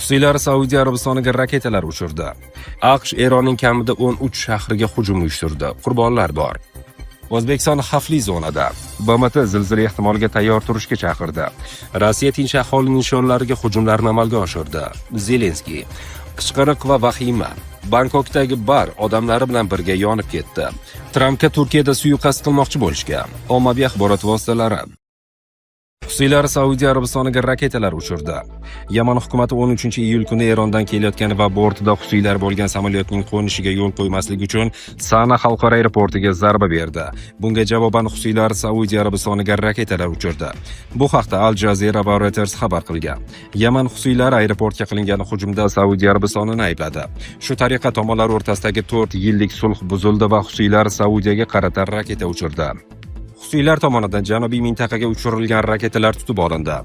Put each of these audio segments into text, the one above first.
Husilar Saudiya Arabistoniga raketalar uchirdi. AQSh Eronning kamida 13 shahriga hujum uyushtirdi. Qurbonlar bor. O'zbekiston xavfli zonada. BMT zilzila ehtimoliga tayyor turishga chaqirdi. Rossiya tinch aholi nishonlariga hujumlarni amalga oshirdi. Zelenskiy: qichqiriq va vahima. Bangkokdagi bar odamlari bilan birga yonib ketdi. Trampga Turkiyada suiqasd qilmoqchi bo'lishgan. Ommaviy axborot vositalari. Husilar Saudiya Arabistoniga raketalar uchirdi. Yaman hukumati 13-iyul kuni Erondan kelayotgan va bortida husiylar bo'lgan samolyotning qo'nishiga yo'l qo'ymaslik uchun Sana xalqaro aeroportiga zarba berdi. Bunga javoban husiylar Saudiya Arabistoniga raketalar uchirdi. Bu haqda Al Jazeera va Reuters xabar qilgan. Yaman husiylari aeroportga qilingan hujumda Saudiya Arabistonini aybladi. Shu tariqa tomonlar o'rtasidagi 4 yillik sulh buzildi va husiylar Saudiyaga qarata raketa uchirdi. Husiylar tomonidan janubiy mintaqaga uchirilgan raketalar tutib olindi,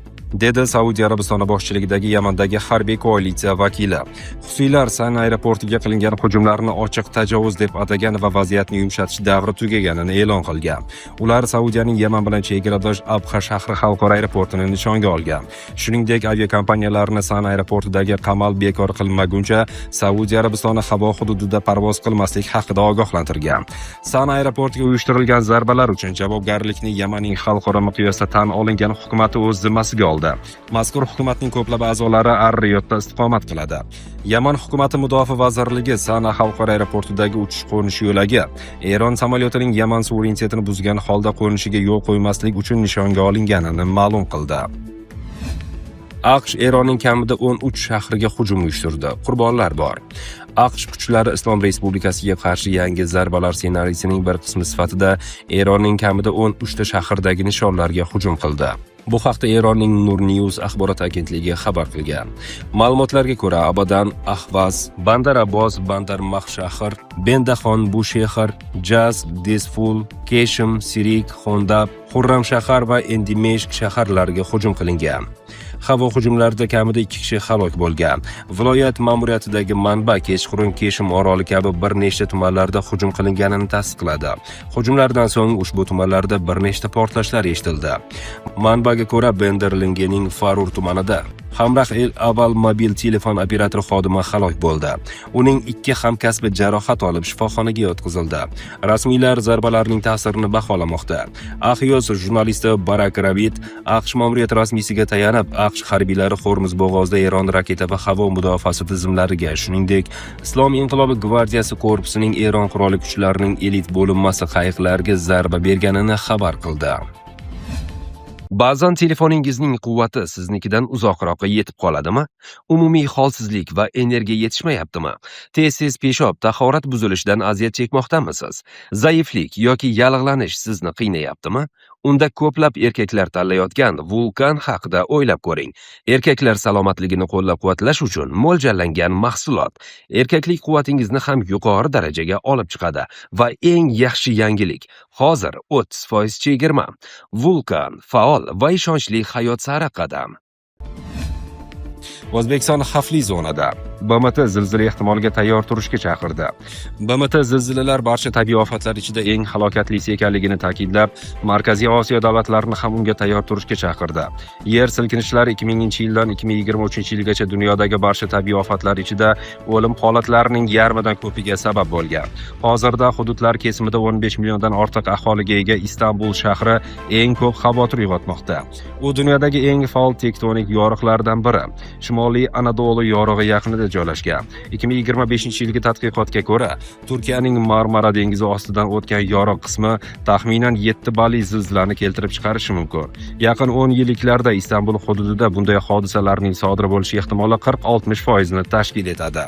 dedi Saudiya Arabistoni boshchiligidagi Yamandagi harbiy koalitsiya vakili. Husiylar Sana aeroportiga qilingan hujumlarni ochiq tajovuz deb atagan va vaziyatni yumshatish davri tugaganini e'lon qilgan. Ular Saudiyaning Yaman bilan chegaradosh Abha shahri xalqaro aeroportini nishonga olgan. Shuningdek, aviakompaniyalarni Sana aeroportidagi qamal bekor qilinmaguncha Saudiya Arabistoni havo hududida parvoz qilmaslik haqida ogohlantirgan. Sana aeroportiga uyushtirilgan zarbalar uchun javobgarlikni Yamanning xalqaro miqyosda tan olingan hukumati o'z zimmasiga oldi. Mazkur hukumatning ko'plab a'zolari Ar-Riyodda istiqomat qiladi. Yaman hukumati mudofaa vazirligi Sana xalqaro aeroportidagi uchish-qo'nish yo'lagi Eron samolyotining Yaman suverenitetini buzgan holda qo'nishiga yo'l qo'ymaslik uchun nishonga olinganini ma'lum qildi. AQSh Eronning kamida 13 shahriga hujum uyushtirdi. Qurbonlar bor. AQSh kuchlari Islom Respublikasiga qarshi yangi zarbalar ssenariysining bir qismi sifatida Eronning kamida 13 ta shahridagi nishonlarga hujum qildi. Bu haqda Eronning Nur News axborot agentligi xabar qilgan. Ma'lumotlarga ko'ra, Abadan, Ahvaz, Bandar Abbos, Bandar Mahshahr, Bendaxon, Bushehr, Jaz, Desful, Keshim, Sirik, Xondab, Xurramshahar va Endimeshk shaharlariga hujum qilingan. Havo hujumlarida kamida 2 kishi halok bo'lgan. Viloyat ma'muriyatidagi manba kechqurun Keshim oroli kabi bir nechta tumanlarda hujum qilinganini tasdiqladi. Hujumlardan so'ng ushbu tumanlarda bir nechta portlashlar eshitildi. Manbaga ko'ra, Benderlingening Farur tumanida Hamrah El Aval mobil telefon operatori xodimi halok bo'ldi. Uning 2 hamkasbi jarohat olib shifoxonaga yotqizildi. Rasmiylar zarbalarning ta'sirini baholamoqda. Axios jurnalisti Barak Ravid AQSh ma'muriyat rasmiysiga tayanib, AQSh harbiylari Hormuz bo'g'ozida Eron raketa va havo mudofaasi tizimlariga, shuningdek, Islom inqilobi gvardiyasi korpusining Eron qurolli kuchlarining elit bo'linmasi qayiqlariga zarba berganini xabar qildi. Ba'zan telefoningizning quvvati siznikidan uzoqroqqa yetib qoladimi? Umumiy holsizlik va energiya yetishmayaptimi? Tez-tez peshob, tahorat buzilishidan aziyat chekmoqdamisiz? Zaiflik yoki yallig'lanish sizni qiynayaptimi? Unda ko'plab erkaklar tanlayotgan Vulkan haqida o'ylab ko'ring. Erkaklar salomatligini qo'llab-quvvatlash uchun mo'ljallangan mahsulot. Erkaklik quvvatingizni ham yuqori darajaga olib chiqadi va eng yaxshi yangilik, hozir 30% chegirma. Vulkan faol va ishonchli hayot sari qadam. O'zbekiston xavfli zonada. BMT zilzila ehtimoliga tayyor turishga chaqirdi. BMT zilzilalar barcha tabiiy ofatlar ichida eng halokatlisi ekanligini ta'kidlab, Markaziy Osiyo davlatlarini ham unga tayyor turishga chaqirdi. Yer silkinishlari 2000-yildan 2023-yilgacha dunyodagi barcha tabiiy ofatlar ichida o'lim holatlarining yarmidan ko'piga sabab bo'lgan. Hozirda hududlar kesimida 15 milliondan ortiq aholiga ega Istanbul shahri eng ko'p xavotir uyg'otmoqda. U dunyodagi eng faol tektonik yoriqlardan biri. Shimoliy Anadolu yorig'i yaqinida joylashgan. 2025-yilgi tadqiqotga ko'ra, Turkiyaning Marmara dengizi ostidan o'tgan yoriq qismi taxminan 7 balli zilzilani keltirib chiqarishi mumkin. Yaqin 10 yilliklarda Istanbul hududida bunday hodisalarning sodir bo'lishi ehtimoli 40-60% ni tashkil etadi.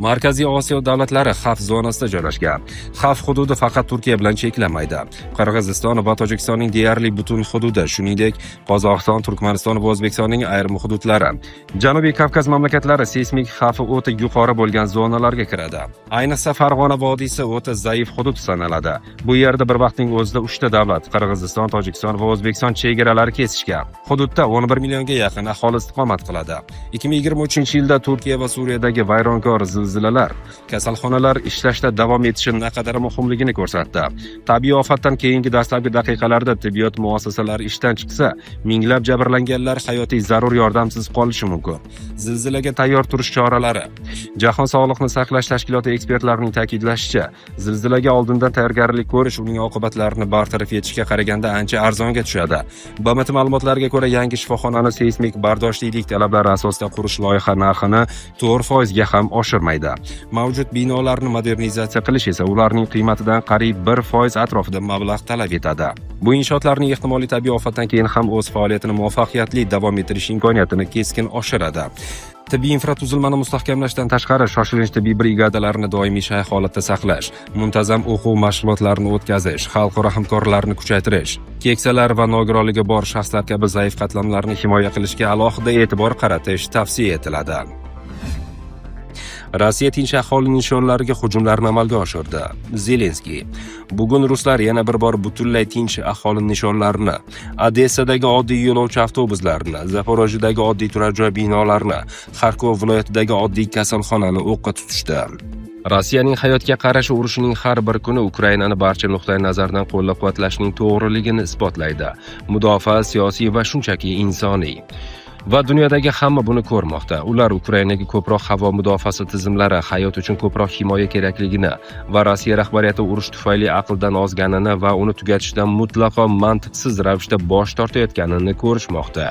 Markaziy Osiyo davlatlari xavf zonasida joylashgan. Xavf hududi faqat Turkiya bilan cheklanmaydi. Qirg'iziston va Tojikistonning deyarli butun hududi, shuningdek, Qozog'iston, Turkmaniston va O'zbekistonning ayrim hududlari. Janubiy Kavkaz mamlakatlari seysmik xavfi o'ta yuqori bo'lgan zonalarga kiradi. Ayniqsa Farg'ona vodiysi o'ta zaif hudud sanaladi. Bu yerda bir vaqtning o'zida 3 ta davlat, Qirg'iziston, Tojikiston va O'zbekiston chegaralari kesishgan. Hududda 11 millionga yaqin aholi istiqomat qiladi. 2023-yilda Turkiya va Suriyadagi vayronkor zilzilalar kasalxonalar ishlashda davom etishi naqadar muhimligini ko'rsatdi. Tabiiy ofatdan keyingi dastlabki daqiqalarda tibbiyot muassasalari ishdan chiqsa, minglab jabrlanganlar hayotiy zarur yordamsiz qolishi mumkin. Zilzilaga tayyor turish choralari. Jahon sog'liqni saqlash tashkiloti ekspertlarining ta'kidlashicha, zilzilaga oldindan tayyorgarlik ko'rish uning oqibatlarini bartaraf etishga qaraganda ancha arzonga tushadi. BMT ma'lumotlariga ko'ra, yangi shifoxonani seysmik bardoshlilik talablari asosida qurish loyiha narxini 4% ga ham oshirmaydi. Mavjud binolarni modernizatsiya qilish esa ularning qiymatidan qariyb 1% atrofida mablag' talab etadi. Bu inshootlarning ehtimoliy tabiiy ofatdan keyin ham o'z faoliyatini muvaffaqiyatli davom ettirish imkoniyatini keskin oshiradi. Tibbiy infratuzilmani mustahkamlashdan tashqari, shoshilinch tibbiy brigadalarini doimiy shay holatda saqlash, muntazam o'quv mashg'ulotlarini o'tkazish, xalqaro hamkorlikni kuchaytirish, keksalar va nogironligi bor shaxslar kabi zaif qatlamlarni himoya qilishga alohida e'tibor qaratish tavsiya etiladi. Rossiya tinch aholi nishonlariga hujumlarni amalga oshirdi. Zelenskiy: bugun ruslar yana bir bor butunlay tinch aholi nishonlarini, Odessadagi oddiy yo'lovchi avtobuslarini, Zaporojyedagi oddiy turar joy binolarini, Xarkov viloyatidagi oddiy kasalxonani o'qqa tutishdi. Rossiyaning hayotga qarashi urushining har bir kuni Ukrainani barcha nuqtai nazardan qo'llab-quvvatlashning to'g'riligini isbotlaydi. Mudofaa siyosiy va shunchaki insoniy. Va dunyodagi hamma buni ko'rmoqda. Ular Ukrainaga ko'proq havo mudofaasi tizimlari, hayot uchun ko'proq himoya kerakligini va Rossiya rahbariyati urush tufayli aqldan ozganini va uni tugatishdan mutlaqo mantiqsiz ravishda bosh tortayotganini ko'rishmoqda.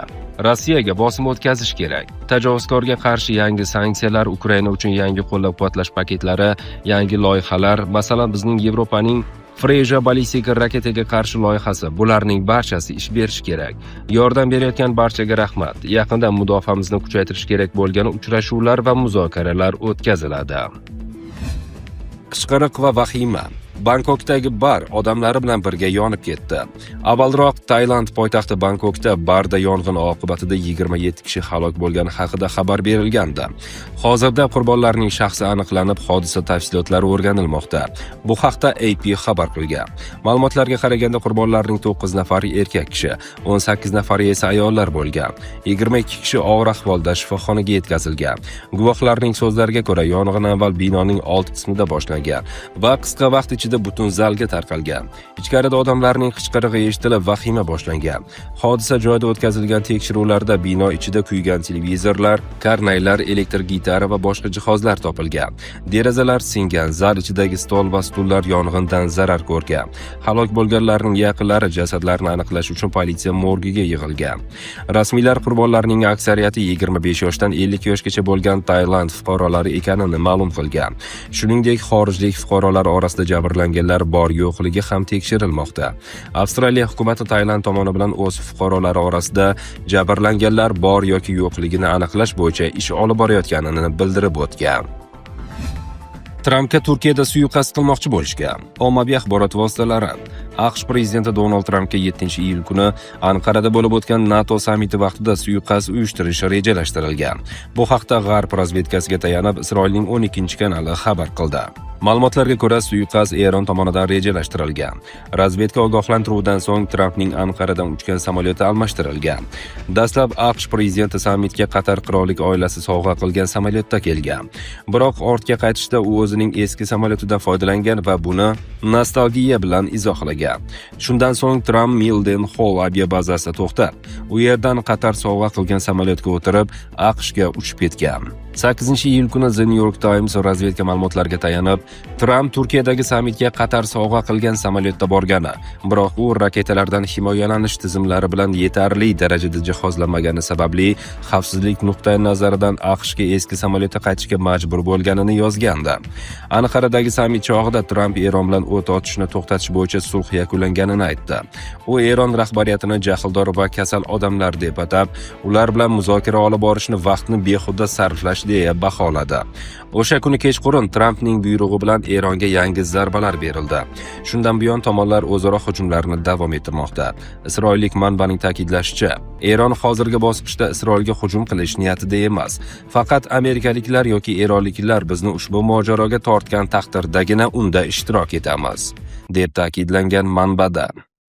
Rossiyaga bosim o'tkazish kerak. Tajovuzkorga qarshi yangi sanksiyalar, Ukraina uchun yangi qo'llab-quvvatlash paketlari, yangi loyihalar, masalan bizning Yevropaning Freja ballistik raketaga qarshi loyihasi, bularning barchasi ish berish kerak. Yordam berayotgan barchaga rahmat. Yaqinda mudofaamizni kuchaytirish kerak bo'lgan uchrashuvlar va muzokaralar o'tkaziladi. Qichqiriq va vahima. Bangkokdagi bar odamlari bilan birga yonib ketdi. Avvalroq Tailand poytaxti Bangkokda barda yong'in oqibatida 27 kishi halok bo'lgani haqida xabar berilgandi. Hozirda qurbonlarning shaxsi aniqlanib, hodisa tafsilotlari o'rganilmoqda. Bu haqda AP xabar qilgan. Ma'lumotlarga qaraganda qurbonlarning 9 nafari erkak kishi, 18 nafari esa ayollar bo'lgan. 22 kishi og'ir ahvolda shifoxonaga yetkazilgan. Guvohlarning so'zlariga ko'ra, yong'in avval binoning old qismida boshlangan va qisqa vaqt ichida butun zalga tarqalgan. Ichkarida odamlarning qichqirig'i eshitilib, vahima boshlangan. Hodisa joyida o'tkazilgan tekshiruvlarda bino ichida kuygan televizorlar, karnaylar, elektr gitara va boshqa jihozlar topilgan. Derazalar singan, zal ichidagi stol va stullar yong'indan zarar ko'rgan. Halok bo'lganlarning yaqinlari jasadlarni aniqlash uchun politsiya morgiga yig'ilgan. Rasmiylar qurbonlarning aksariyati 25 yoshdan 50 yoshgacha bo'lgan Tailand fuqarolari ekanini ma'lum qilgan. Shuningdek, xorijlik fuqarolar orasida jabrlanganlar bor yo'qligi ham tekshirilmoqda. Avstraliya hukumati Tailand tomoni bilan o'z fuqarolari orasida jabrlanganlar bor yoki yo'qligini aniqlash bo'yicha ish olib borayotganini bildirib o'tgan. Trampga Turkiyada suiqasd qilmoqchi bo'lishgan. Ommaviy axborot vositalari AQSh prezidenti Donald Trampga 7-iyul kuni Anqarada bo'lib o'tgan NATO sammiti vaqtida suiqasd uyushtirish rejalashtirilgan. Bu haqda G'arb razvedkasiga tayanib Isroilning 12-kanali xabar qildi. Ma'lumotlarga ko'ra, suiqasd Eron tomonidan rejalashtirilgan. Razvedka ogohlantiruvidan so'ng Trampning Anqaradan uchgan samolyoti almashtirilgan. Dastlab AQSh prezidenti sammitga Qatar qirollik oilasi sovg'a qilgan samolyotda kelgan. Biroq ortga qaytishda u o'zining eski samolyotidan foydalangan va buni nostalgiya bilan izohlagan. Shundan so'ng Tramp Mildenhall aviabazasida to'xtab, u yerdan Qatar sovg'a qilgan samolyotga o'tirib, AQShga uchib ketgan. 8-iyul kuni The New York Times razvedka ma'lumotlariga tayanib, Tramp Turkiyadagi sammitga Qatar sovg'a qilgan samolyotda borgani, biroq u raketalardan himoyalanish tizimlari bilan yetarli darajada jihozlanmagani sababli xavfsizlik nuqtai nazaridan AQShga eski samolyotda qaytishga majbur bo'lganini yozgandi. Anqaradagi sammit chog'ida Tramp Eron bilan o't ochishni to'xtatish bo'yicha sulh yakunlanganini aytdi. U Eron rahbariyatini jahldor va kasal odamlar deb atab, ular bilan muzokara olib borishni vaqtni behuda sarflash deya baholadi. O'sha kuni kechqurun Trampning buyrug'i bilan Eronga yangi zarbalar berildi. Shundan buyon tomonlar o'zaro hujumlarni davom ettirmoqda. Isroillik manbaning ta'kidlashicha, Eron hozirgi bosqichda Isroilga hujum qilish niyatida emas. Faqat amerikaliklar yoki eronliklar bizni ushbu mojaroga tortgan taqdirdagina unda ishtirok etamiz, deb ta'kidlangan manbada.